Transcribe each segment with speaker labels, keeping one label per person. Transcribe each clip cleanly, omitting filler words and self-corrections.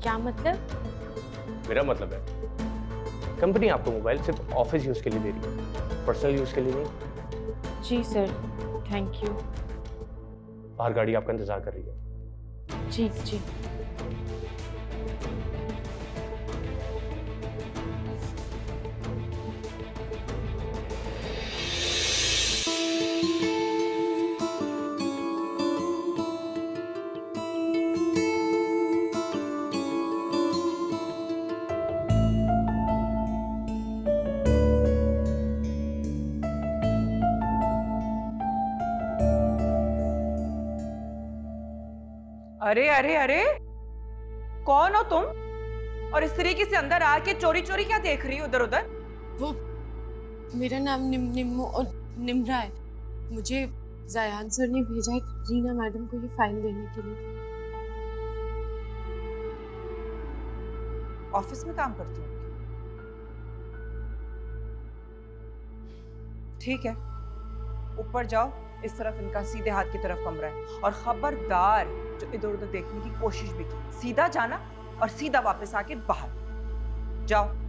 Speaker 1: क्या मतलब?
Speaker 2: मेरा मतलब है कंपनी आपको मोबाइल सिर्फ ऑफिस यूज के लिए दे रही है, पर्सनल यूज के लिए नहीं।
Speaker 1: जी सर, थैंक यू।
Speaker 2: बाहर गाड़ी आपका इंतजार कर रही है।
Speaker 1: जी जी।
Speaker 3: अरे अरे अरे, कौन हो तुम? और इस तरीके से अंदर आके चोरी चोरी क्या देख रही हो उधर उधर?
Speaker 1: वो मेरा नाम निम्मो और निम्रा है। मुझे ज़यान सर ने भेजा है रीना मैडम को ये फाइल देने के लिए।
Speaker 3: ऑफिस में काम करती हूँ। ठीक है, ऊपर जाओ। इस तरफ इनका सीधे हाथ की तरफ कमरा है, और खबरदार जो इधर उधर देखने की कोशिश भी की, सीधा जाना और सीधा वापस आके बाहर जाओ।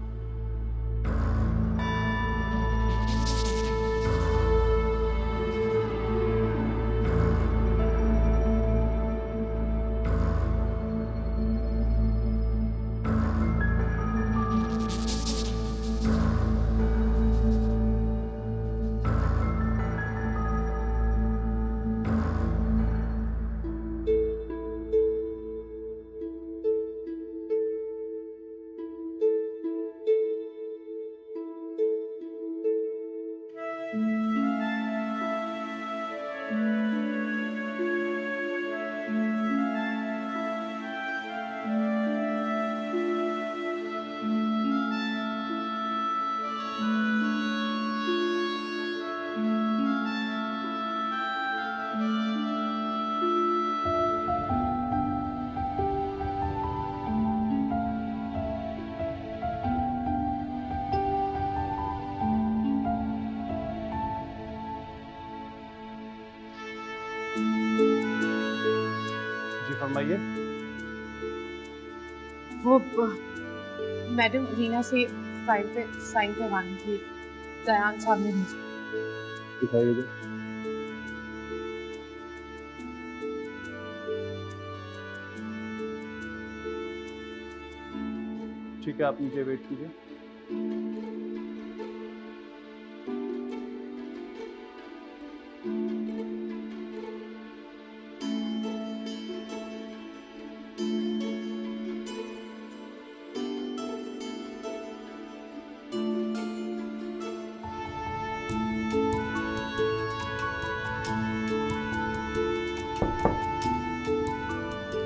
Speaker 2: फरमाइए।
Speaker 1: वो मैडम रीना से फाइल पे साइन करवानी थी, ज़यान साहब ने भेजा।
Speaker 2: दिखाइए। ठीक है, आप नीचे वेट कीजिए।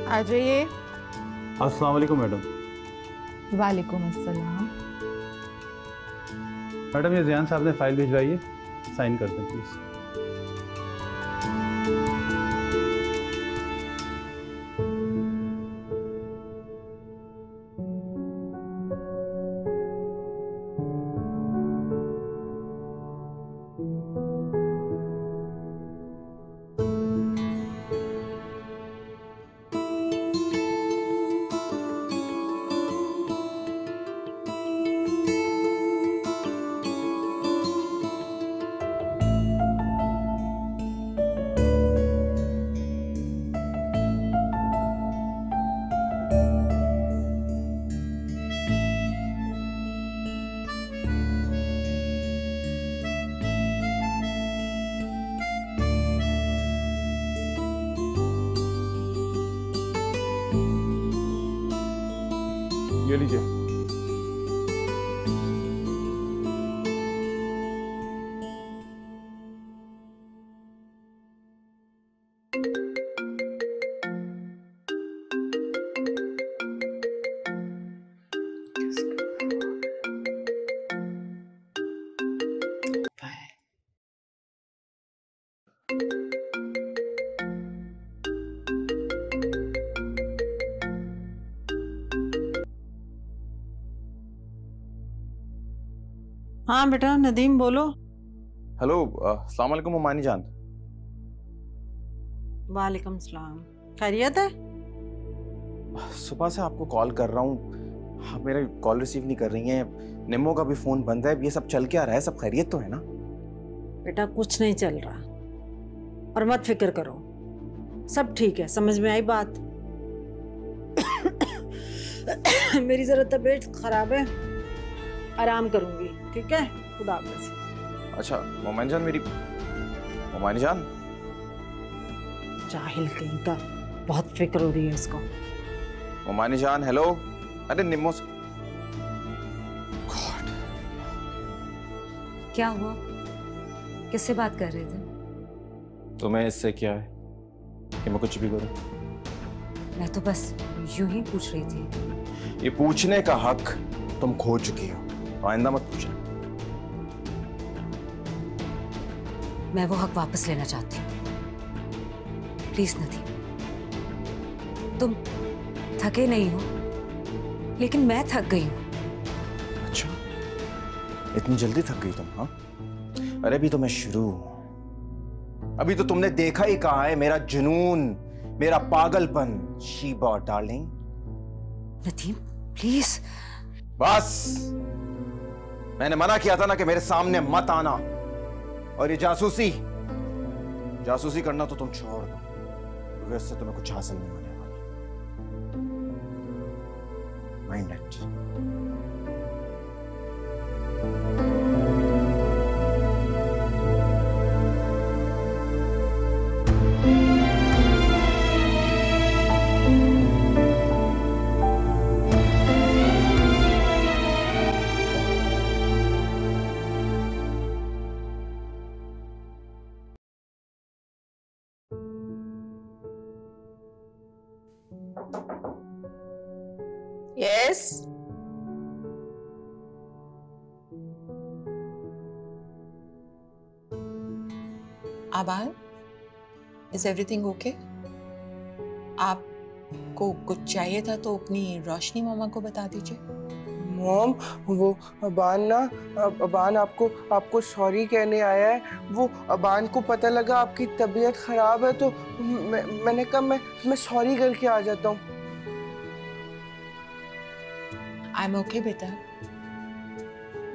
Speaker 4: आ जाइए।
Speaker 2: अस्सलाम वालेकुम मैडम।
Speaker 4: वालेकुम अस्सलाम।
Speaker 2: मैडम, ये ज़यान साहब ने फाइल भिजवाई है, साइन कर दें प्लीज। ये लीजिए।
Speaker 4: हाँ बेटा नदीम बोलो।
Speaker 5: हेलो, अस्सलाम वालेकुम उमानी जान।
Speaker 4: वालेकुम सलाम। खैरियत है?
Speaker 5: सुबह से आपको कॉल कर रहा हूँ, आप मेरा कॉल रिसीव नहीं कर रही हैं। निम्मो का भी फोन बंद है। ये सब चल क्या रहा है? सब खैरियत तो है ना?
Speaker 4: बेटा कुछ नहीं चल रहा और मत फिक्र करो, सब ठीक है। समझ में आई बात? मेरी जरा तबीयत खराब है, आराम करूंगी, ठीक है? खुदा हाफिज़।
Speaker 5: अच्छा मोमानी जान, मेरी मोमानी जान।
Speaker 4: जाहिल कहीं का, बहुत फिक्र हो रही है इसको।
Speaker 5: मोमानी जान हेलो। अरे निम्मो से गॉड,
Speaker 6: क्या हुआ? किससे बात कर रहे थे?
Speaker 5: तुम्हें इससे क्या है कि मैं कुछ भी करूं?
Speaker 6: मैं तो बस यूं ही पूछ रही थी।
Speaker 5: ये पूछने का हक तुम खो चुकी हो, आइंदा मत पूछना।
Speaker 6: मैं वो हक वापस लेना चाहती हूँ। प्लीज नदीम, तुम थके नहीं हो, लेकिन मैं थक गई हूँ।
Speaker 5: अच्छा, इतनी जल्दी थक गई तुम? हाँ, अरे अभी तो मैं शुरू हूं। अभी तो तुमने देखा ही कहा है मेरा जुनून, मेरा पागलपन। शीबा डार्लिंग।
Speaker 6: नदीम प्लीज।
Speaker 5: बस, मैंने मना किया था ना कि मेरे सामने मत आना। और ये जासूसी करना तो तुम छोड़ दो, क्योंकि इससे तुम्हें कुछ हासिल नहीं होने वाला। Mind it.
Speaker 3: Yes.
Speaker 7: Abaan, is everything okay? आपको कुछ चाहिए था तो अपनी रोशनी मामा को बता दीजिए।
Speaker 8: मॉम, वो अबान आपको सॉरी कहने आया है। वो अबान को पता लगा आपकी तबीयत खराब है, तो मैंने कहा मैं सॉरी करके आ जाता हूँ।
Speaker 7: आई एम ओके बेटा,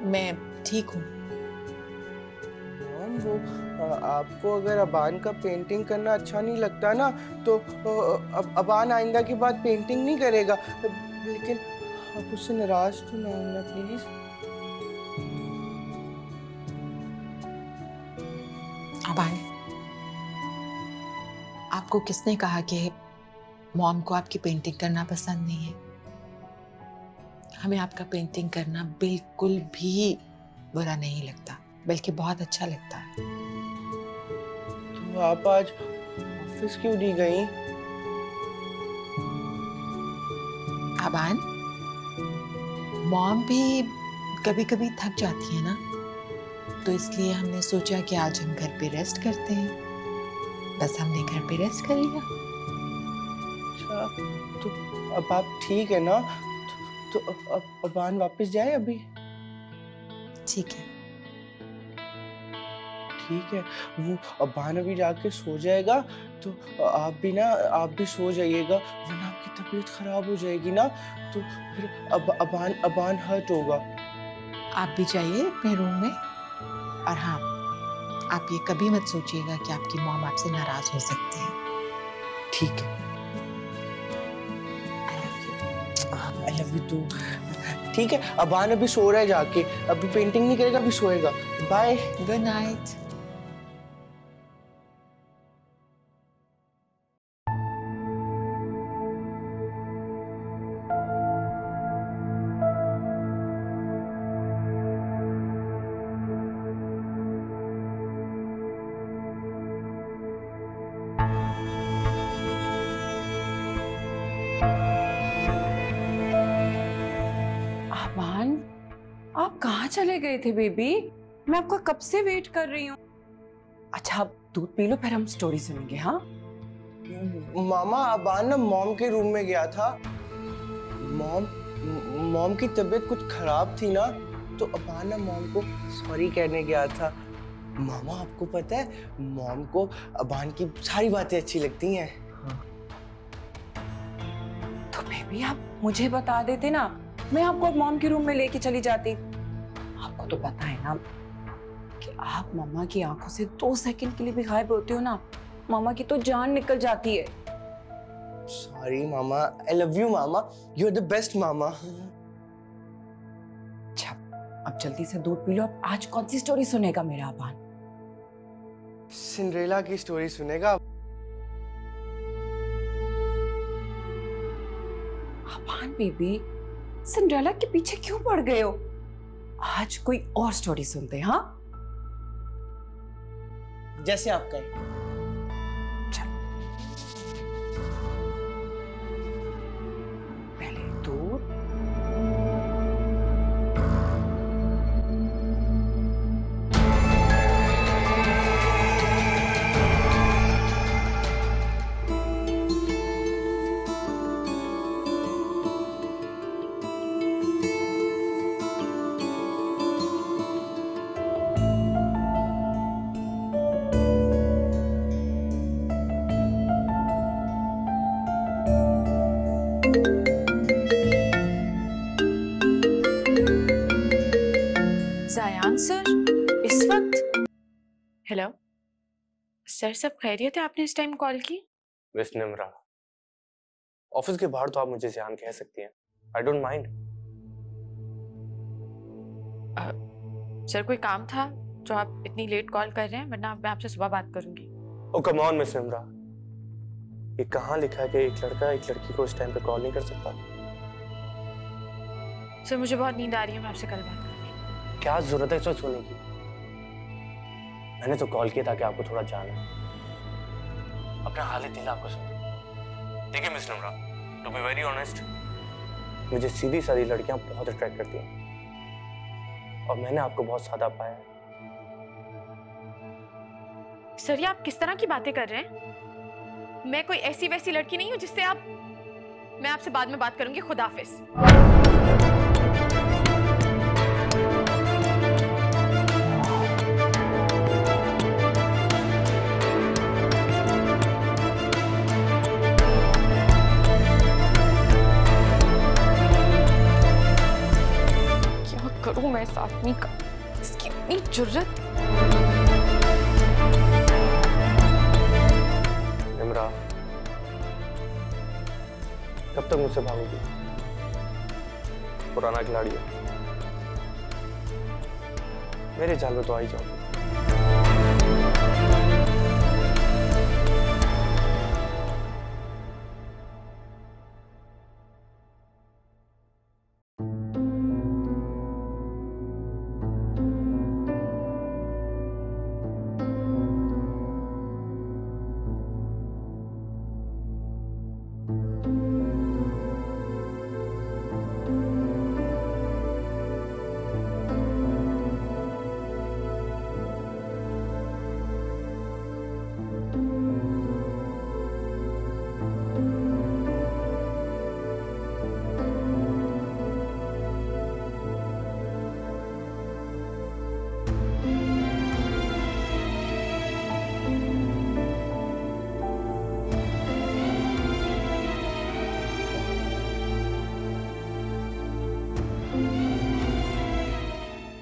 Speaker 7: मैं ठीक हूँ।
Speaker 8: मॉम, वो आपको अगर अबान का पेंटिंग करना अच्छा नहीं लगता ना, तो अबान आइंदा के बाद पेंटिंग नहीं करेगा। लेकिन आप उससे नाराज तो ना होना प्लीज।
Speaker 7: आबान, आपको किसने कहा कि मॉम को आपकी पेंटिंग करना पसंद नहीं है? हमें आपका पेंटिंग करना बिल्कुल भी बुरा नहीं लगता, बल्कि बहुत अच्छा लगता है।
Speaker 8: तो आप आज ऑफिस क्यों नहीं गई?
Speaker 7: आबान, मॉम भी कभी कभी थक जाती है ना, तो इसलिए हमने सोचा कि आज हम घर पे रेस्ट करते हैं। बस हमने घर पे रेस्ट कर लिया।
Speaker 8: अच्छा, तो अब आप ठीक है ना? तो अब अबान वापस जाए अभी?
Speaker 7: ठीक है।
Speaker 8: ठीक है, वो अबान अभी जाके सो जाएगा, तो आप भी सो जाइएगा, वरना आपकी तबीयत खराब हो जाएगी ना, तो फिर अबान हर्ट होगा।
Speaker 7: आप भी जाइए अपने रूम में। और हाँ, आप ये कभी मत सोचिएगा कि आपकी मॉम आपसे नाराज हो सकती है।
Speaker 8: ठीक है, आई लव यू टू। ठीक है, अबान अभी सो रहा है, जाके अभी पेंटिंग नहीं करेगा, अभी सोएगा। Bye,
Speaker 7: good night.
Speaker 3: आप कहाँ चले गए थे बेबी? मैं आपका कब से वेट कर रही हूँ। अच्छा, आप दूध पी लो, फिर हम स्टोरी सुनेंगे। हाँ
Speaker 8: मामा, अबान ना मॉम के रूम में गया था। मॉम की तबीयत कुछ खराब थी ना, तो अबान ना मॉम को सॉरी कहने गया था। मामा, आपको पता है मॉम को अबान की सारी बातें अच्छी लगती हैं।
Speaker 3: तो भाभी आप मुझे बता देते ना, मैं आपको मॉम के रूम में लेके चली जाती। आपको तो पता है ना कि आप मम्मा की आंखों से 2 सेकंड के लिए भी गायब होते हो ना, मामा की तो जान निकल जाती है।
Speaker 8: सॉरी मामा, आई लव यू मामा, यू आर द बेस्ट मामा।
Speaker 3: अच्छा अब जल्दी से दूध पी लो। अब आज कौन सी स्टोरी सुनेगा मेरा अबान?
Speaker 8: सिंड्रेला की स्टोरी सुनेगा।
Speaker 3: अबान बेबी, सिंड्रेला के पीछे क्यों पड़ गए हो? आज कोई और स्टोरी सुनते हैं। हाँ
Speaker 8: जैसे आप कहें।
Speaker 3: पहले दूध,
Speaker 1: जायान सर इस वक्त? हेलो सर, सब खैरियत है? आपने इस टाइम कॉल की?
Speaker 2: मिस निम्रा, ऑफिस के बाहर तो आप मुझे जान कह सकती हैं। I don't mind.
Speaker 1: सर कोई काम था जो आप इतनी लेट कॉल कर रहे हैं, वरना मैं आपसे सुबह बात करूंगी।
Speaker 2: ओ कम ऑन मिस निम्रा, ये कहाँ लिखा है कि एक लड़का एक लड़की को इस टाइम पे कॉल नहीं कर सकता?
Speaker 1: सर मुझे बहुत नींद आ रही है, मैं आपसे कल बात करूंगी।
Speaker 2: क्या जरूरत है इस वक्त सोने की? मैंने तो कॉल किया था कि आपको थोड़ा जाना है, अपना हाल दिल आपको सुन। देखिए miss Nimra, to be very honest, मुझे सीधी सादी लड़कियां बहुत अट्रैक्ट करती हैं और मैंने आपको बहुत सादा पाया है।
Speaker 1: सर ये आप किस तरह की बातें कर रहे हैं? मैं कोई ऐसी वैसी लड़की नहीं हूं जिससे आप... मैं आपसे बाद में बात करूंगी। खुदा हाफिज। करूं मैं इस आदमी का, इसकी इतनी जुर्रत।
Speaker 2: निम्रा, कब तक मुझसे भागोगी? पुराना खिलाड़ी हो, मेरे जाल में तो आ ही जाओ।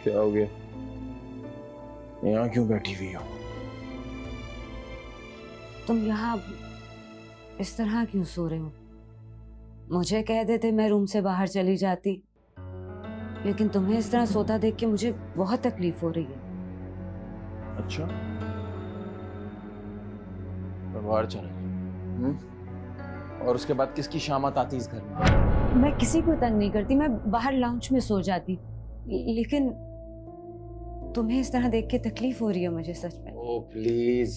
Speaker 5: क्या हो गया? यहाँ क्यों बैठी हुई हो?
Speaker 6: तुम यहाँ इस तरह क्यों सो रहे हो? मुझे कह देते मैं रूम से बाहर चली जाती, लेकिन तुम्हें इस तरह सोता देख के मुझे बहुत तकलीफ हो रही है।
Speaker 5: अच्छा, मैं बाहर चला और उसके बाद किसकी शामत आती इस घर में?
Speaker 6: मैं किसी को तंग नहीं करती, मैं बाहर लाउंज में सो जाती, लेकिन तुम्हें इस तरह देख के तकलीफ हो रही है मुझे सच में।
Speaker 5: ओह प्लीज,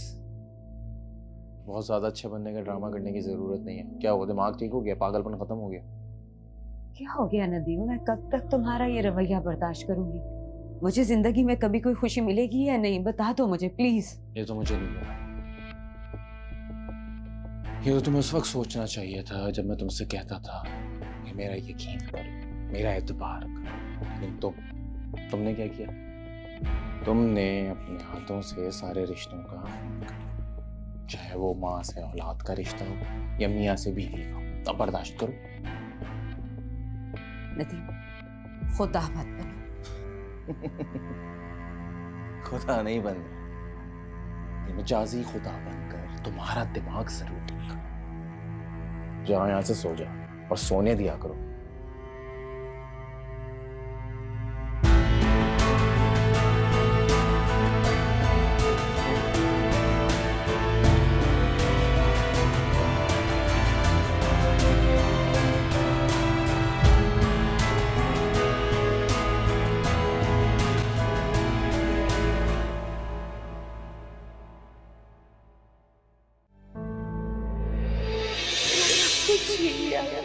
Speaker 5: बहुत ज्यादा अच्छे बनने का ड्रामा करने की जरूरत नहीं है। क्या हुआ, दिमाग ठीक हो गया? पागलपन खत्म हो गया?
Speaker 6: क्या हो गया नदीम? मैं कब तक तुम्हारा ये रवैया बर्दाश्त करूंगी? मुझे जिंदगी में कभी कोई खुशी मिलेगी या नहीं, बता दो मुझे प्लीज।
Speaker 5: ये तो मुझे नहीं पता, ये तो तुम्हें उस वक्त सोचना चाहिए था जब मैं तुमसे कहता था कि मेरा यकीन कर, मेरा एतबार कर। लेकिन तुमने क्या किया? तुमने अपने हाथों से सारे रिश्तों का, चाहे वो माँ से औलाद का रिश्ता हो या मियाँ से बीवी का, अब बर्दाश्त करो।
Speaker 6: नदीम, खुदा मत बनो।
Speaker 5: खुदा नहीं बनना, ये मजाजी खुदा बनकर तुम्हारा दिमाग जरूर ठीक करो। जाओ यहां से सो जाओ और सोने दिया करो।
Speaker 1: कुछ नहीं आया,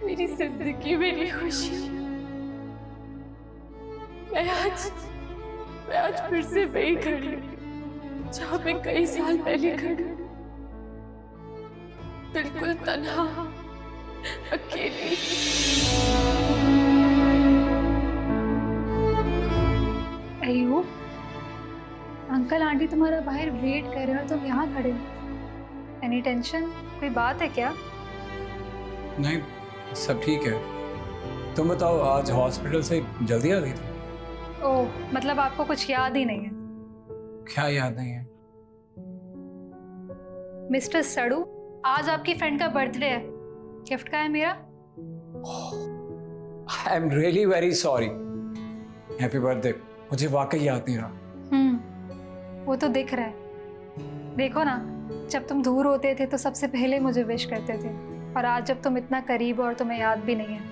Speaker 1: मेरी जिंदगी मेरी खुशी। मैं आज फिर से वही खड़ी हूँ जहाँ मैं कई साल पहले खड़ी हूँ, बिल्कुल तन्हा, अकेली।
Speaker 9: अय्यूब, अंकल आंटी तुम्हारा बाहर वेट कर रहे हो, तुम यहाँ खड़े हो। Any tension? कोई बात है क्या?
Speaker 10: नहीं, सब ठीक है। तुम बताओ, आज हॉस्पिटल से जल्दी आ गई थी?
Speaker 9: ओह, मतलब आपको कुछ याद ही नहीं है?
Speaker 10: क्या याद नहीं है?
Speaker 9: मिस्टर सड़ू, आज आपकी फ्रेंड का बर्थडे है, गिफ्ट का है मेरा।
Speaker 10: I am really very sorry. Happy birthday. मुझे वाकई याद नहीं रहा।
Speaker 9: वो तो दिख रहा है। देखो ना, जब तुम दूर होते थे तो सबसे पहले मुझे विश करते थे, और आज जब तुम इतना करीब हो और तुम्हें याद भी नहीं है।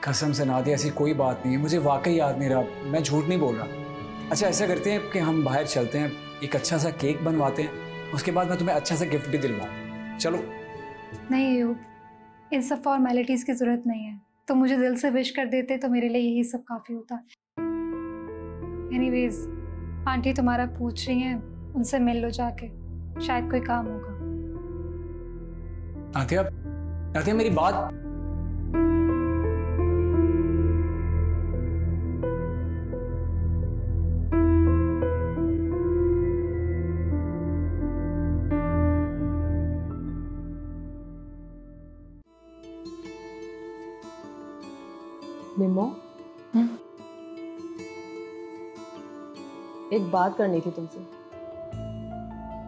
Speaker 10: कसम से नादिया, ऐसी कोई बात नहीं है, मुझे वाकई याद नहीं रहा। मैं झूठ नहीं बोल रहा। अच्छा, ऐसा करते हैं कि हम बाहर चलते हैं, एक अच्छा सा केक बनवाते हैं, उसके बाद मैं तुम्हें अच्छा सा गिफ्ट भी दिलवाऊं। चलो।
Speaker 9: नहीं अय्यूब, इन सब फॉर्मेलिटीज की जरूरत नहीं है। तुम मुझे दिल से विश कर देते तो मेरे लिए यही सब काफी होता। एनीवेज, आंटी तुम्हारा पूछ रही हैं, उनसे मिल लो जाके, शायद कोई काम होगा।
Speaker 10: नादिया, नादिया मेरी बात।
Speaker 11: निम्मो, एक बात करनी थी तुमसे।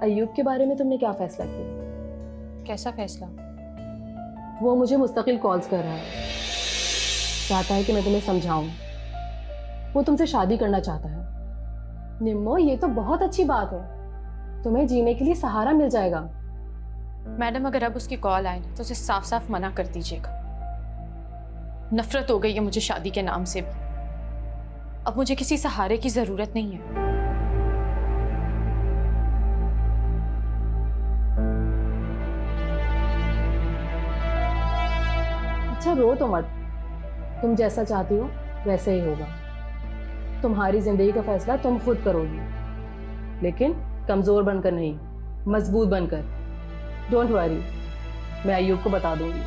Speaker 11: अय्यूब के बारे में तुमने क्या फैसला किया?
Speaker 1: कैसा फैसला?
Speaker 11: वो मुझे मुस्तकिल कॉल्स कर रहा है, चाहता है कि मैं तुम्हें समझाऊं। वो तुमसे शादी करना चाहता है। निम्मो, ये तो बहुत अच्छी बात है, तुम्हें जीने के लिए सहारा मिल जाएगा।
Speaker 1: मैडम, अगर अब उसकी कॉल आए तो उसे साफ साफ मना कर दीजिएगा। नफरत हो गई है मुझे शादी के नाम से भी। अब मुझे किसी सहारे की जरूरत नहीं है।
Speaker 11: अच्छा, रो तो मत, तुम जैसा चाहती हो वैसे ही होगा। तुम्हारी जिंदगी का फैसला तुम खुद करोगी, लेकिन कमजोर बनकर नहीं, मजबूत बनकर। डोंट वरी, मैं अय्यूब को बता दूंगी,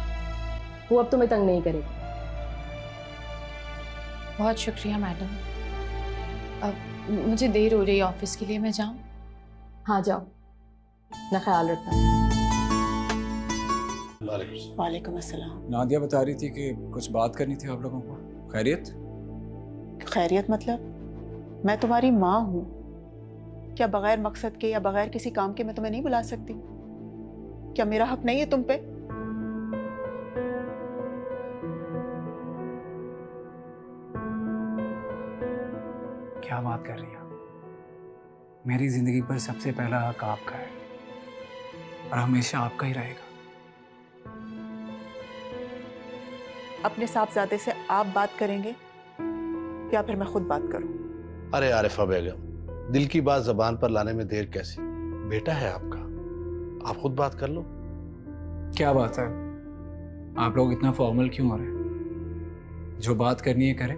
Speaker 11: वो अब तुम्हें तंग नहीं करेगा।
Speaker 1: बहुत शुक्रिया मैडम। अब मुझे देर हो रही है ऑफिस के लिए, मैं जाऊं?
Speaker 11: हाँ जाओ, अपना ख्याल रखना।
Speaker 12: वालेकुम अस्सलाम।
Speaker 10: नादिया बता रही थी कि कुछ बात करनी थी आप लोगों को। खैरियत?
Speaker 12: खैरियत मतलब? मैं तुम्हारी माँ हूँ, क्या बगैर मकसद के या बगैर किसी काम के मैं तुम्हें नहीं बुला सकती? क्या मेरा हक नहीं है तुम पे?
Speaker 10: क्या बात कर रही हैं? मेरी जिंदगी पर सबसे पहला हक आपका है और हमेशा आपका ही रहेगा।
Speaker 12: अपने साहबजादे से आप बात करेंगे या फिर मैं खुद बात करूं?
Speaker 13: अरे आरिफा बेगम, दिल की बात जबान पर लाने में देर कैसी? बेटा है आपका, आप खुद बात कर लो।
Speaker 10: क्या बात है, आप लोग इतना फॉर्मल क्यों हो रहे हैं? जो बात करनी है करें।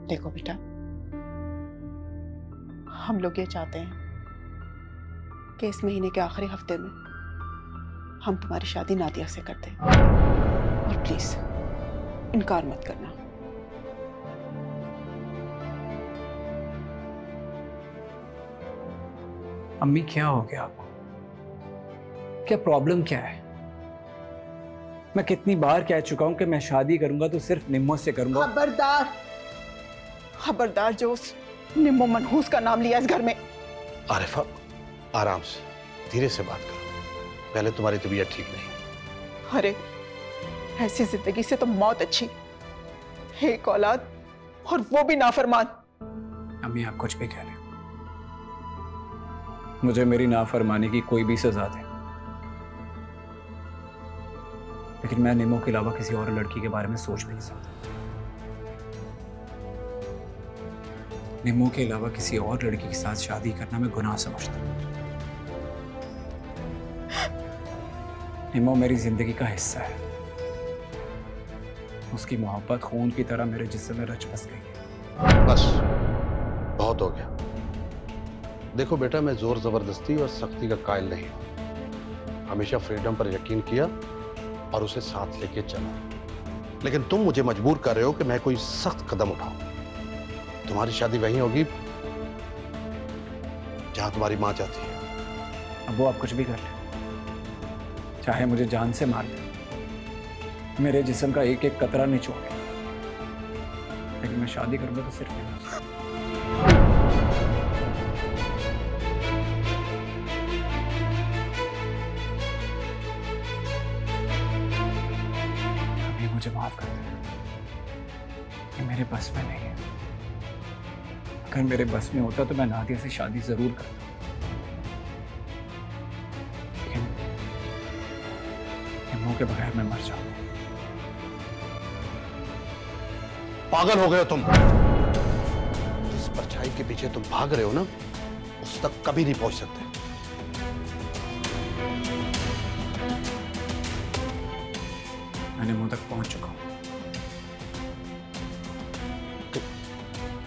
Speaker 12: देखो बेटा, हम लोग ये चाहते हैं कि इस महीने के आखिरी हफ्ते में हम तुम्हारी शादी नादिया से कर दें, और प्लीज इनकार मत करना।
Speaker 10: अम्मी, क्या हो गया आपको? क्या प्रॉब्लम क्या है? मैं कितनी बार कह चुका हूं कि मैं शादी करूंगा तो सिर्फ निम्मो से करूंगा।
Speaker 12: खबरदार, खबरदार जो उस निम्मो मनहूस का नाम लिया इस घर में।
Speaker 13: आरिफा, आराम से, धीरे से बात करो। पहले तुम्हारी तबीयत ठीक नहीं।
Speaker 12: अरे ऐसी जिंदगी से तो मौत अच्छी। एक औलाद और वो भी नाफरमान।
Speaker 10: अम्मी आप कुछ भी कह लें, मुझे मेरी नाफरमानी की कोई भी सजा दे, लेकिन मैं निम्मो के अलावा किसी और लड़की के बारे में सोच भी नहीं सकता। निम्मो के अलावा किसी और लड़की के साथ शादी करना मैं गुनाह समझता हूं। निम्मो मेरी जिंदगी का हिस्सा है। उसकी मोहब्बत खून की तरह मेरे जिस्म में रच बस गई है।
Speaker 13: बस बहुत हो गया। देखो बेटा, मैं जोर जबरदस्ती और सख्ती का कायल नहीं हूं। हमेशा फ्रीडम पर यकीन किया और उसे साथ लेके चला, लेकिन तुम मुझे मजबूर कर रहे हो कि मैं कोई सख्त कदम उठाऊं। तुम्हारी शादी वहीं होगी जहां तुम्हारी मां चाहती है।
Speaker 10: अब वो आप कुछ भी कर ले, चाहे मुझे जान से मार दे, मेरे जिस्म का एक एक कतरा निचोड़ दे, लेकिन मैं शादी करूंगा तो सिर्फ नहीं। अभी मुझे माफ कर दे, ये मेरे बस में नहीं है। अगर मेरे बस में होता तो मैं नादिया से शादी जरूर करता, लेकिन निम्मो के बगैर मैं मर जाऊंगा।
Speaker 13: पागल हो गए हो तुम। जिस परछाई के पीछे तुम भाग रहे हो ना, उस तक कभी नहीं पहुंच सकते।
Speaker 10: मैं निम्मो तक पहुंच चुका हूं।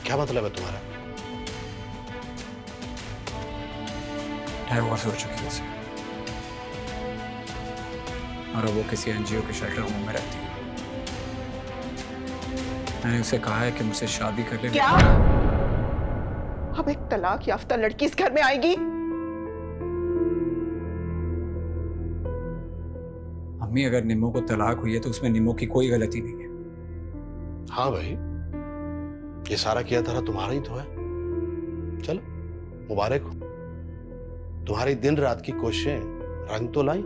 Speaker 13: क्या मतलब है तुम्हारा?
Speaker 10: डाइवोर्स हो चुकी है उसे, और अब वो किसी एनजीओ के शेल्टर होम में रहती है। मैंने उसे कहा है कि मुझसे शादी कर ले।
Speaker 12: क्या? अब एक तलाक याफ्ता लड़की इस घर में आएगी?
Speaker 10: अम्मी, अगर निम्मो को तलाक हुई है तो उसमें निम्मो की कोई गलती नहीं है।
Speaker 13: हाँ भाई, ये सारा किया धरा तुम्हारा ही तो है। चलो मुबारक हो, तुम्हारी दिन रात की कोशिशें रंग तो लाई।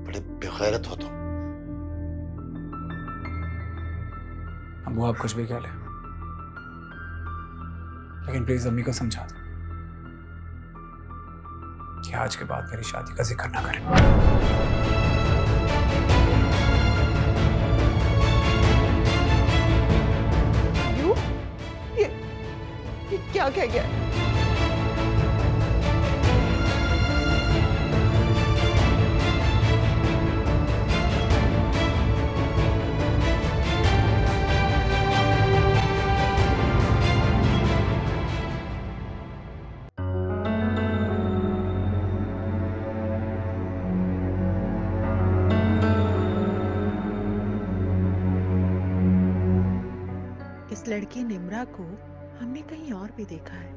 Speaker 13: बड़े बेगैरत हो तुम।
Speaker 10: अब वो आप कुछ भी कह ले, लेकिन प्लीज अम्मी को समझा दो कि आज के बाद मेरी शादी का जिक्र ना करें।
Speaker 12: ये क्या कह गया?
Speaker 7: इस लड़की निम्रा को हमने कहीं और भी देखा है,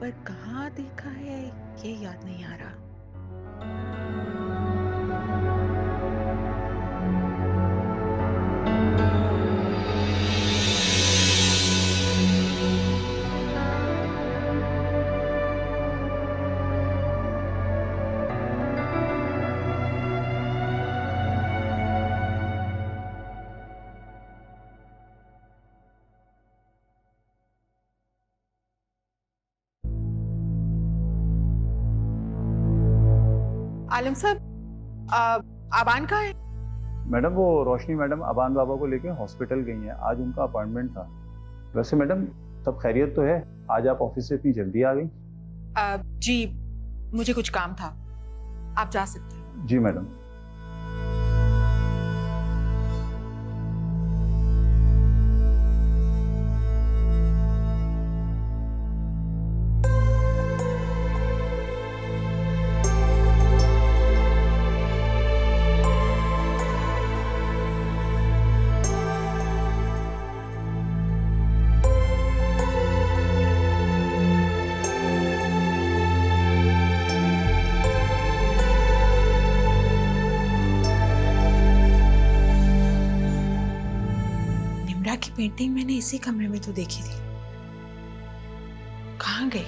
Speaker 7: पर कहाँ देखा है ये याद नहीं आ रहा। आलम साहब, आबान कहाँ है?
Speaker 14: मैडम वो रोशनी मैडम अबान बाबा को लेके हॉस्पिटल गई हैं। आज उनका अपॉइंटमेंट था। वैसे मैडम सब खैरियत तो है? आज आप ऑफिस से इतनी जल्दी आ गई?
Speaker 7: जी मुझे कुछ काम था, आप जा सकते हैं।
Speaker 14: जी मैडम।
Speaker 7: की पेंटिंग मैंने इसी कमरे में तो देखी थी, कहाँ गई?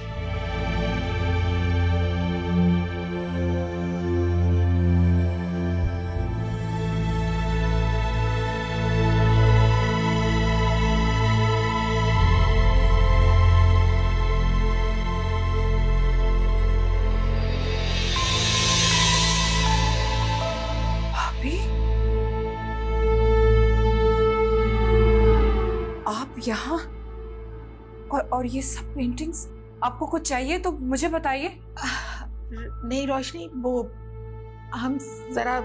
Speaker 3: यहाँ और ये सब पेंटिंग्स, आपको कुछ चाहिए तो मुझे बताइए।
Speaker 7: नहीं रोशनी, वो हम जरा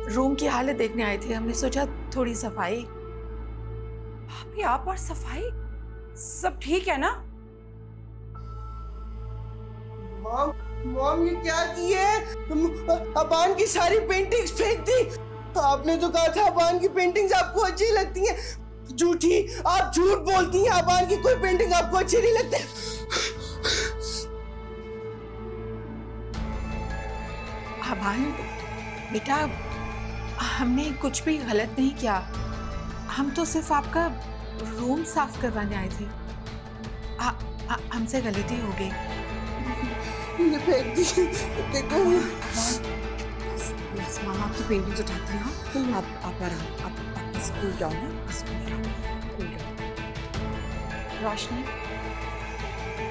Speaker 7: रूम की हालत देखने आए थे, हमने सोचा थोड़ी सफाई।
Speaker 3: भाभी आप और सफाई सब ठीक है ना?
Speaker 8: मॉम ये क्या की है? अबान की सारी पेंटिंग्स फेंक दी। आपने तो कहा था अबान की पेंटिंग्स आपको अच्छी लगती हैं। झूठी, आप झूठ बोलती हैं। अबान की कोई पेंटिंग आपको अच्छी नहीं लगती।
Speaker 7: अबान बेटा, हमने कुछ भी गलत नहीं किया, हम तो सिर्फ आपका रूम साफ करवाने आए थे। हमसे गलती हो गई।
Speaker 8: फेंक दी। देखो
Speaker 3: बस माँ आपकी पेंटिंग्स उठाती हैं। आप आराम, आप स्कूल जाओ ना, स्कूल जाओ।
Speaker 7: रोशनी,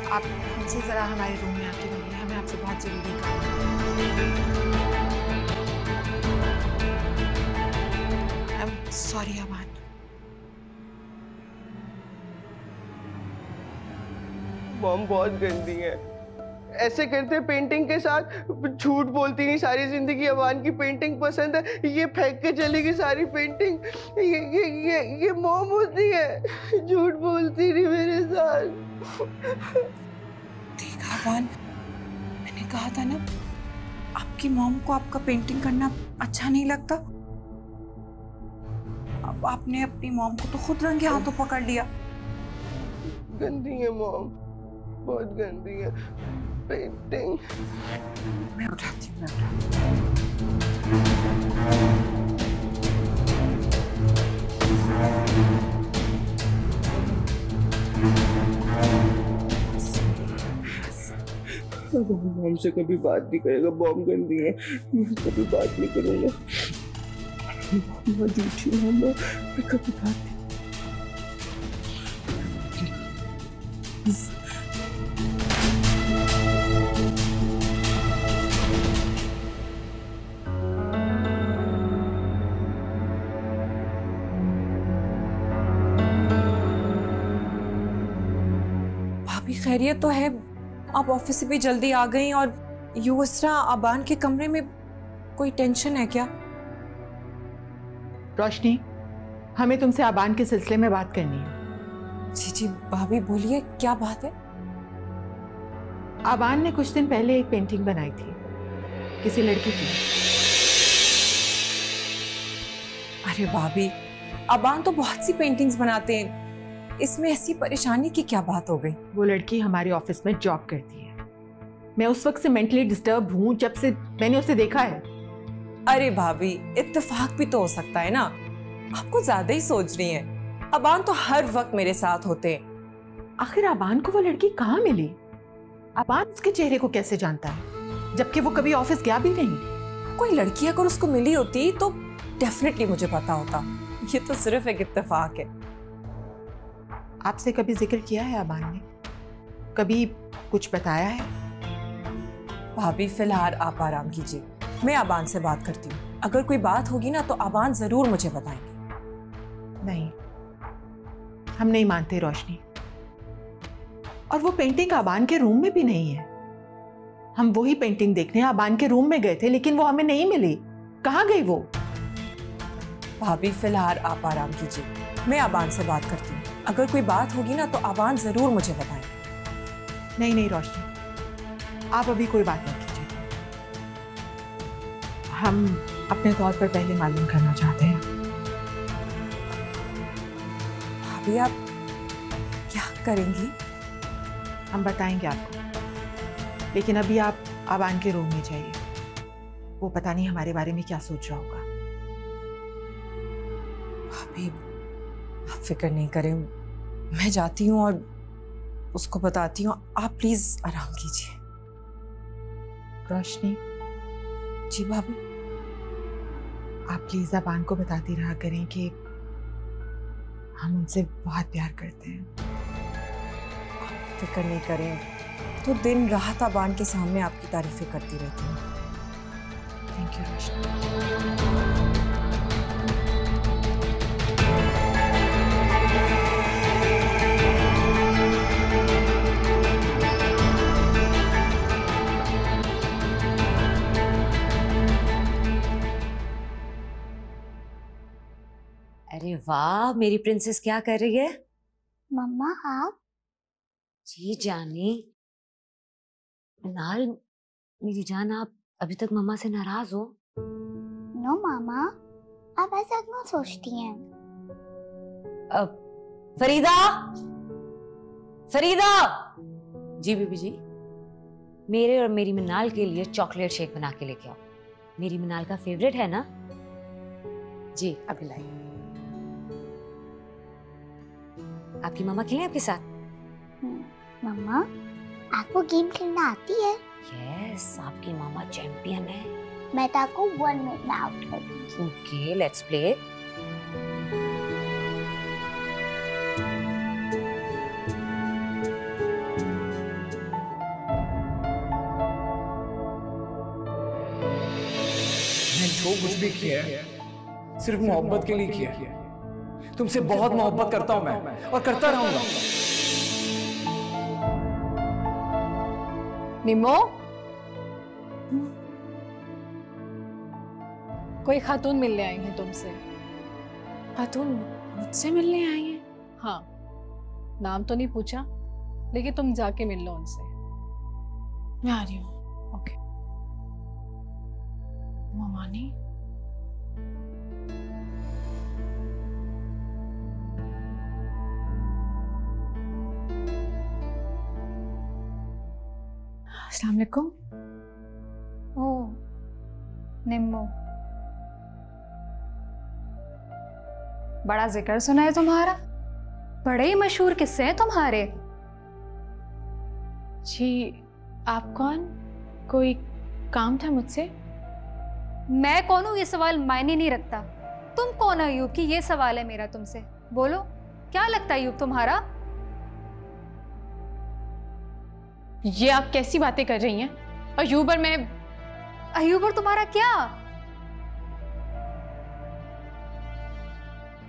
Speaker 7: आप हमसे जरा हमारे रूम में आके मिलिए, हमें आपसे बहुत जरूरी काम है। I'm sorry Aman.
Speaker 8: मॉम बहुत गंदी है, ऐसे करते पेंटिंग के साथ, झूठ बोलती नहीं सारी जिंदगी। अबान की पेंटिंग पसंद है, ये फेंक के चलेगी सारी पेंटिंग। ये मॉम होती है, झूठ बोलती नहीं मेरे साथ।
Speaker 3: देखा अबान, मैंने कहा था ना आपकी मॉम को आपका पेंटिंग करना अच्छा नहीं लगता। अब आपने अपनी मॉम को तो खुद रंगे हाथों पकड़ लिया।
Speaker 8: गंदी है मॉम, बहुत गंदी है पेंटिंग।
Speaker 3: मैं उठाती हूँ,
Speaker 8: मॉम से कभी बात नहीं करेगा, मॉम गंदी है, मैं कभी बात नहीं करूंगा। बहुत झूठी मॉम, मैं कभी बात नहीं।
Speaker 3: खैरियत तो है? आप ऑफिस से भी जल्दी आ गई और युवसरा अबान के कमरे में, कोई टेंशन है क्या?
Speaker 7: रोशनी, हमें तुमसे अबान के सिलसिले में बात करनी है।
Speaker 3: जी जी भाभी बोलिए, क्या बात है?
Speaker 7: अबान ने कुछ दिन पहले एक पेंटिंग बनाई थी किसी लड़की की।
Speaker 3: अरे भाभी, अबान तो बहुत सी पेंटिंग्स बनाते हैं, इसमें ऐसी परेशानी की क्या बात हो गई?
Speaker 7: वो लड़की हमारे ऑफिस में जॉब करती है। मैं उस वक्त से मेंटली डिस्टर्ब हूँ जब से मैंने उसे देखा है।
Speaker 3: अरे भाभी, इत्तेफाक भी तो हो सकता है ना, आपको ज्यादा ही सोच रही हैं। अबान तो हर वक्त मेरे साथ होते हैं।
Speaker 7: आखिर अबान को वो लड़की कहाँ मिली? अबान उसके चेहरे को कैसे जानता है, जबकि वो कभी ऑफिस गया भी नहीं?
Speaker 3: कोई लड़की अगर उसको मिली होती तो डेफिनेटली मुझे पता होता। ये तो सिर्फ एक इत्तेफाक है।
Speaker 7: आपसे कभी जिक्र किया है अबान ने? कभी कुछ बताया है?
Speaker 3: भाभी फिलहाल आप आराम कीजिए, मैं अबान से बात करती हूँ। अगर कोई बात होगी ना तो अबान जरूर मुझे बताएंगे।
Speaker 7: नहीं, हम नहीं मानते रोशनी। और वो पेंटिंग अबान के रूम में भी नहीं है। हम वही पेंटिंग देखने अबान के रूम में गए थे, लेकिन वो हमें नहीं मिली। कहाँ गई वो?
Speaker 3: भाभी फिलहाल आप आराम कीजिए, मैं अबान से बात करती हूँ। अगर कोई बात होगी ना तो अबान जरूर मुझे बताएंगे।
Speaker 7: नहीं नहीं रोशनी, आप अभी कोई बात नहीं कीजिए। हम अपने तौर पर पहले मालूम करना चाहते हैं।
Speaker 3: भाभी आप क्या करेंगी?
Speaker 7: हम बताएंगे आपको, लेकिन अभी आप अबान के रूम में जाइए। वो पता नहीं हमारे बारे में क्या सोच रहा होगा।
Speaker 3: भाभी आप फिक्र नहीं करें, मैं जाती हूँ और उसको बताती हूँ। आप प्लीज आराम कीजिए।
Speaker 7: रोशनी,
Speaker 3: जी भाभी।
Speaker 7: आप प्लीज अबान को बताती रहा करें कि हम उनसे बहुत प्यार करते हैं।
Speaker 3: आप फिक्र नहीं करें, तो दिन रात अबान के सामने आपकी तारीफें करती रहती हूँ।
Speaker 7: थैंक यू रोशनी।
Speaker 6: अरे वाह, मेरी प्रिंसेस क्या कर रही है?
Speaker 15: मम्मा आप?
Speaker 6: जी जानी। मिनाल, मेरी जान, आप अभी तक मम्मा से नाराज हो?
Speaker 15: नो मामा, आप ऐसा क्यों सोचती हैं?
Speaker 6: फरीदा, फरीदा। जी बीबी जी। मेरे और मेरी मिनाल के लिए चॉकलेट शेक बना के लेके आओ। मेरी मिनाल का फेवरेट है ना? जी अभी लाई। आपकी मम्मा खेलें आपके साथ?
Speaker 15: मम्मा, आपको गेम खेलना आती है?
Speaker 6: यस, आपकी मामा चैंपियन है।
Speaker 15: मैं तो आपको 1 मिनट में आउट कर दूंगी।
Speaker 6: Okay, let's play.
Speaker 10: मैंने जो कुछ भी किया है सिर्फ मोहब्बत के लिए किया है। तुमसे बहुत मोहब्बत करता हूं मैं और करता रहूंगा।
Speaker 11: निमो, कोई खातून मिलने आई है तुमसे।
Speaker 1: खातून मुझसे मिलने आई है?
Speaker 11: हाँ, नाम तो नहीं पूछा, लेकिन तुम जाके मिल लो उनसे।
Speaker 1: मैं आ रही हूँ। ओके। ममानी, अस्सलाम वालेकुम।
Speaker 9: ओह, निम्मो, बड़ा जिक्र सुना है तुम्हारा। बड़े ही मशहूर किस्से हैं तुम्हारे।
Speaker 1: जी, आप कौन? कोई काम था मुझसे?
Speaker 9: मैं कौन हूं ये सवाल मायने नहीं रखता। तुम कौन हो अयूब की, ये सवाल है मेरा तुमसे। बोलो, क्या लगता है अयूब तुम्हारा?
Speaker 1: ये आप कैसी बातें कर रही हैं? अयूब और मैं।
Speaker 9: अयूब और तुम्हारा क्या?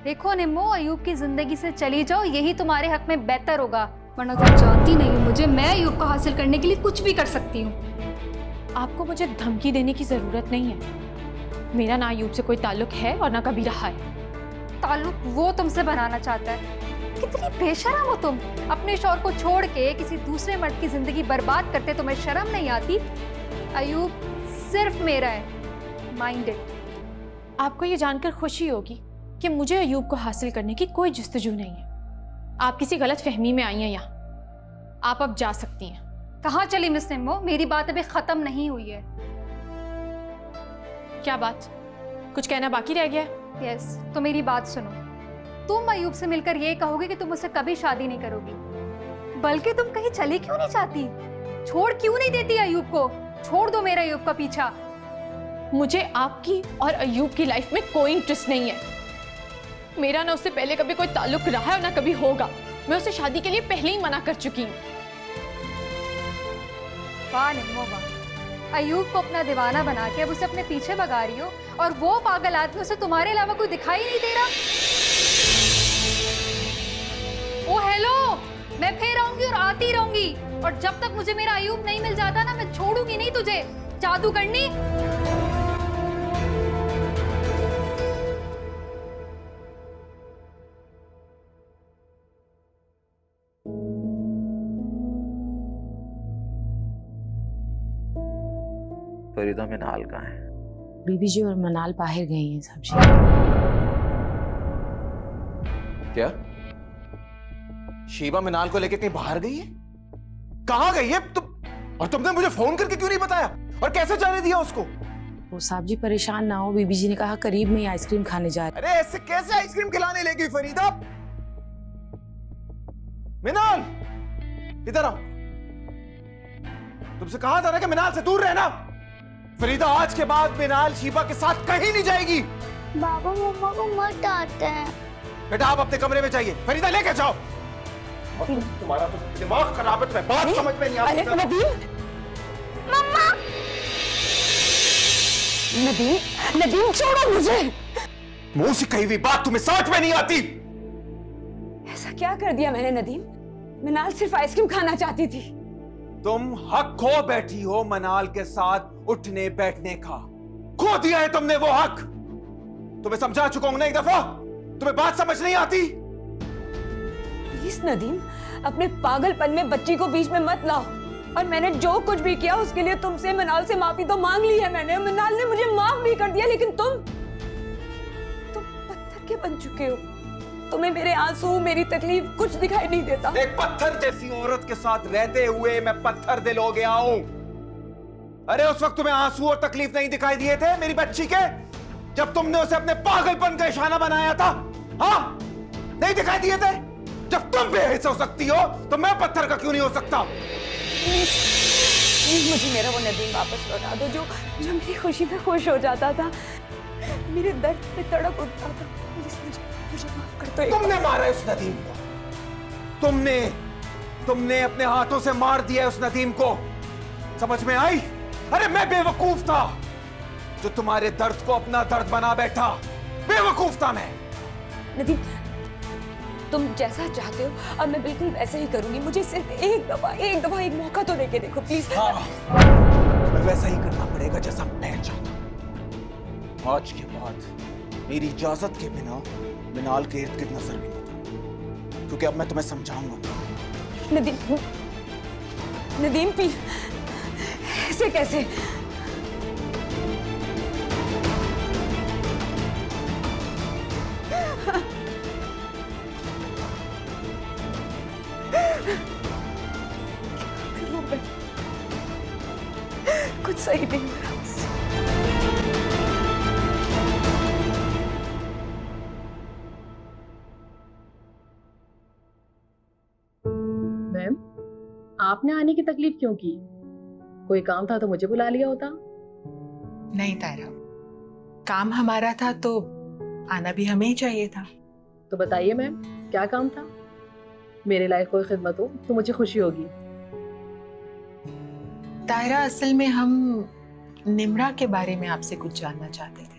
Speaker 9: देखो निम्मो, अयूब की जिंदगी से चली जाओ, यही तुम्हारे हक में बेहतर होगा। वरना तुम जानती नहीं हो मुझे, मैं अयूब को हासिल करने के लिए कुछ भी कर सकती हूँ।
Speaker 1: आपको मुझे धमकी देने की जरूरत नहीं है। मेरा ना अयूब से कोई ताल्लुक है और ना कभी रहा है।
Speaker 9: ताल्लुक वो तुमसे बनाना चाहता है। कितनी बेशरम हो तुम। अपने शौहर को छोड़ के किसी दूसरे मर्द की जिंदगी बर्बाद करते तुम्हें शर्म नहीं आती? अयूब सिर्फ मेरा है, माइंड इट।
Speaker 1: आपको ये जानकर खुशी होगी कि मुझे अयूब को हासिल करने की कोई जुस्तजू नहीं है। आप किसी गलत फहमी में आई हैं यहाँ। आप अब जा सकती हैं।
Speaker 9: कहाँ चली मिस निम्मो? मेरी बात अभी खत्म नहीं हुई है।
Speaker 1: क्या बात? कुछ कहना बाकी रह गया?
Speaker 9: यस, तो मेरी बात सुनो। तुम अयूब से मिलकर ये कहोगे कि तुम मुझसे कभी शादी नहीं करोगी, बल्कि तुम कहीं चली क्यों नहीं चाहती? छोड़ क्यों नहीं देती अयूब को? छोड़ दो मेरा अयूब का पीछा।
Speaker 1: मुझे आपकी और अयूब की लाइफ में कोई इंटरेस्ट नहीं है। मेरा ना उससे पहले कभी कोई ताल्लुक रहा है और ना कभी होगा। मैं उसे शादी के लिए पहले ही मना कर चुकी हूँ।
Speaker 9: वाह निम्मो वाह, अयूब को अपना दीवाना बना के अब उसे अपने पीछे भगा रही हो, और वो पागल आदमी, उसे तुम्हारे अलावा कोई दिखाई नहीं दे रहा। ओ हेलो, मैं फिर आऊंगी और आती रहूंगी, और जब तक मुझे मेरा अयूब नहीं मिल जाता ना, मैं छोड़ूंगी नहीं तुझे। जादू करनी।
Speaker 5: फरीदा, मिनाल कहाँ है?
Speaker 11: बीबी जी और मनाल बाहर गई हैं सब्जी।
Speaker 5: क्या? शीबा मिनाल को लेके कहीं बाहर गई है? कहाँ गई है? और तुमने मुझे फोन करके क्यों नहीं बताया? और कैसे जाने दिया उसको?
Speaker 11: वो साहब जी परेशान ना हो, बीबी जी ने कहा करीब में ही आइसक्रीम खाने जा रहे।
Speaker 5: अरे ऐसे कैसे आइसक्रीम खिलाने ले गई फरीदा? मिनाल, इधर आओ। तुमसे कहा था ना कि मिनाल से दूर रहना। फरीदा, आज के बाद मिनाल शीबा के साथ कहीं नहीं जाएगी।
Speaker 15: बाबा मम्मा को मत डांटते हैं।
Speaker 5: बेटा आप अपने कमरे में जाइए। फरीदा लेके जाओ। तुम्हारा तो दिमाग खराब है, तुम्हें बात समझ में नहीं आती।
Speaker 15: मम्मा।
Speaker 6: नदीम छोड़ो मुझे।
Speaker 5: मुंह से कही हुई बात तुम्हें समझ में नहीं आती।
Speaker 6: ऐसा क्या कर दिया मैंने नदीम? मिनाल सिर्फ आइसक्रीम खाना चाहती थी।
Speaker 5: तुम हक खो बैठी हो मनाल के साथ उठने बैठने का। खो दिया है तुमने वो हक। तुम्हें समझा चुका हूं ना एक दफा। तुम्हें बात समझ नहीं आती।
Speaker 6: प्लीज नदीम, अपने पागलपन में बच्ची को बीच में मत लाओ। और मैंने जो कुछ भी किया उसके लिए तुमसे, मिनाल से माफी तो मांग ली है मैंने। मिनाल ने मुझे माफ भी कर दिया, लेकिन तुम पत्थर के बन चुके हो। तुम्हें मेरे आंसू, मेरी तकलीफ कुछ दिखाई नहीं देता।
Speaker 5: एक पत्थर जैसी औरत के साथ रहते हुए मैं पत्थर दिल हो गया हूं। अरे उस वक्त तुम्हें आंसू और तकलीफ नहीं दिखाई दिए थे मेरी बच्ची के, जब तुमने उसे अपने पागलपन का निशाना बनाया था? हाँ, नहीं दिखाई दिए थे? जब तुम बेहिस हो सकती हो तो मैं पत्थर का क्यों नहीं हो सकता?
Speaker 6: प्लीज मुझे मेरा वो नदीम वापस लौटा दो, जो मेरी खुशी में खुश हो जाता था, मेरे दर्द पे तड़प उठता था। मुझे माफ कर दो।
Speaker 5: तुमने मारा है उस नदीम को। तुमने अपने हाथों से मार दिया है उस नदीम को। समझ में आई? अरे मैं बेवकूफ था जो तुम्हारे दर्द को अपना दर्द बना बैठा। बेवकूफ था मैं।
Speaker 6: नदीम, तुम जैसा चाहते हो अब मैं बिल्कुल वैसे ही करूंगी। मुझे सिर्फ एक दफा एक मौका तो देके देखो प्लीज।
Speaker 5: हाँ, तुम्हें वैसा ही करना पड़ेगा जैसा मैं चाहता हूं। आज के बाद मेरी इजाजत के बिना मिनाल के इर्द गिर्द नजर भी नहीं, क्योंकि अब मैं तुम्हें समझाऊंगा।
Speaker 6: नदीम प्लीज, ऐसे कैसे? कुछ सही नहीं हो रहा।
Speaker 11: मैम, आपने आने की तकलीफ क्यों की? कोई काम था तो मुझे बुला लिया होता।
Speaker 7: नहीं तायरा, काम हमारा था तो आना भी हमें ही चाहिए था।
Speaker 11: तो बताइए मैम, क्या काम था? मेरे लायक कोई खिदमत हो तो मुझे खुशी होगी।
Speaker 7: तायरा, असल में हम निम्रा के बारे में आपसे कुछ जानना चाहते थे।